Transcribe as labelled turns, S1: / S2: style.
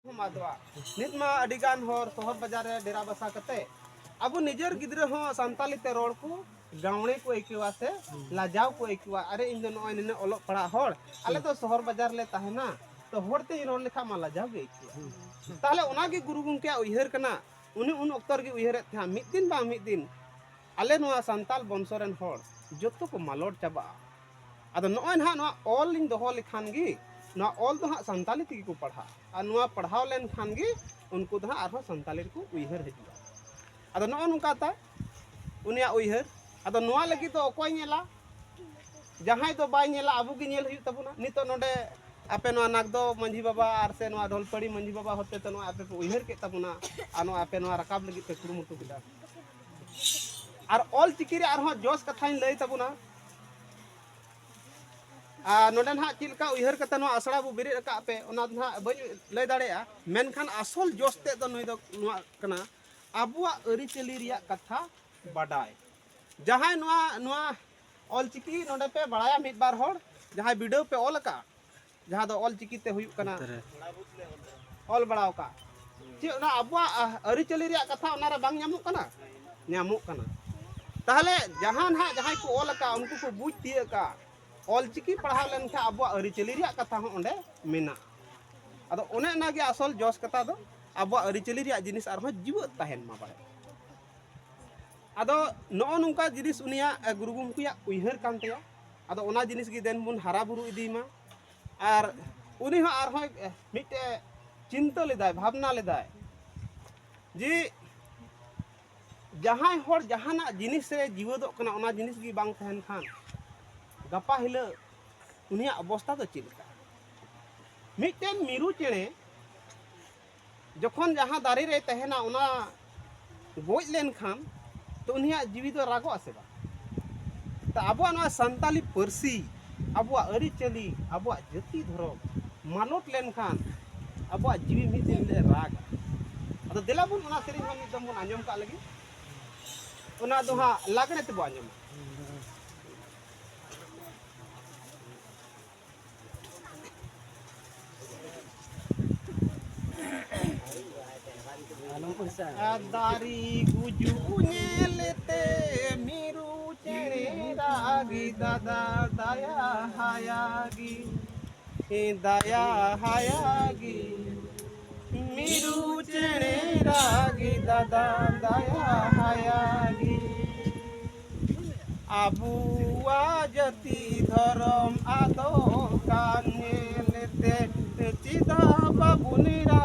S1: नितमा अडिगान होर शहर बाजार डेरा बसा कते अब निजर गिद्रे हो संताली ते रोड को गावणे को एकिवा से लाजाव को एकिवा अरे इन दोनों इन ओलो पड़ा होड़ अले तो शहर बाजार ले ताहेना तो होड़ते रोड लेखा मा लाजाव गे एकिवा ताले ओना गे गुरु गुंके उयहर कना उनी उन अक्तर गे उयहर था मिद दिन बा मिद दिन अले नोआ संताल बंसोरेन होड़ जत्तो को मालोड चाबा अद नोय ना नोआ ऑल इन दोहो लिखान गी ना ऑल तो हाँ संताली तक को पढ़ा और नोआ पढ़ाव लेन खान गी उनको तो हाँ आरो संताली को उयहर हिजुआ अद नो नुकाता उनिया उयहर अद नोआ लगी तो अकोय नेला जहां तो बाय नेला अबु गी नेल हुई तबुना नितो नोडे आपे नोआ नागदो मंझी बाबा आर से नोआ ढोलपड़ी मंझी बाबा होते तो नोआ आपे को उयहर के तबुना आ नोआ आपे नोआ रकाब लगी पे कुरुमुटु किदा और ऑल चिकी रे आरो जोस कथाइन लई तबुना नोडन हाँ चिलका उयहर कते नो आसड़ा बु बिरे रका पे ओना हाँ बई लय दाड़ेया मेनखान असल जोस्ते तो नई दो नोआ कना अबुआ अरी चली रिया कथा बाडाय जहां नोआ नोआ ऑल चिकी नोडे पे बड़ाया मिद बार होड़ जहां वीडियो पे ऑल का जहां दो ऑल चिकी ते हुई कना ऑल बड़ाव का चे ओना अबुआ अरी चली रिया कथा ओना रे बांग न्यामुक कना न्यामुक कना ताहले जहां हाँ जहां को ऑल का उनको को बुझ दिए का ऑल चिकी पढ़ाव लेन खा अब अरिचली रिया कथा हो ओंडे मेना अदो ओने नागे असल जोस कथा दो अब अरिचली रिया जिनिस आर जीवत ताहेन मा बाड़े अदो नो नुका जिनिस उनिया गुरु गुंकुया उयहर कान तया अदो ओना जिनिस गी देन बुन हारा बुरु इदीमा आर उनी हो आर हो मिटे चिंता लेदाय भावना लेदाय जी जहां होड़ जहाना जिनिस रे जीवदो कना ओना जिनिस गी बांग तहन खान गपा हिल उनिया अवस्था तो चिलका मिटेन मिरु चेणे जखन जहां दारी रे तहना ओना गोज लेन खान तो उनिया जीवी तो रागो आसे बा तो अबुआ नोआ संताली परसी अबुआ अरी चली अबुआ जाति धर्म मालोट लेन खान अबुआ जीवी मिद दिन ले राग अदो देला बुन ओना सेरिन हम एकदम बुन आंजम का लगी ओना दो हां लागणे ते बो आंजम दारी गुजु नेलते मिरु चेणे रागी दादा दया हायागी मिरु चेणे रागी दादा दया हायागी आबुआ जति धरम आदो कान नेलते चिदा बाबुनिरा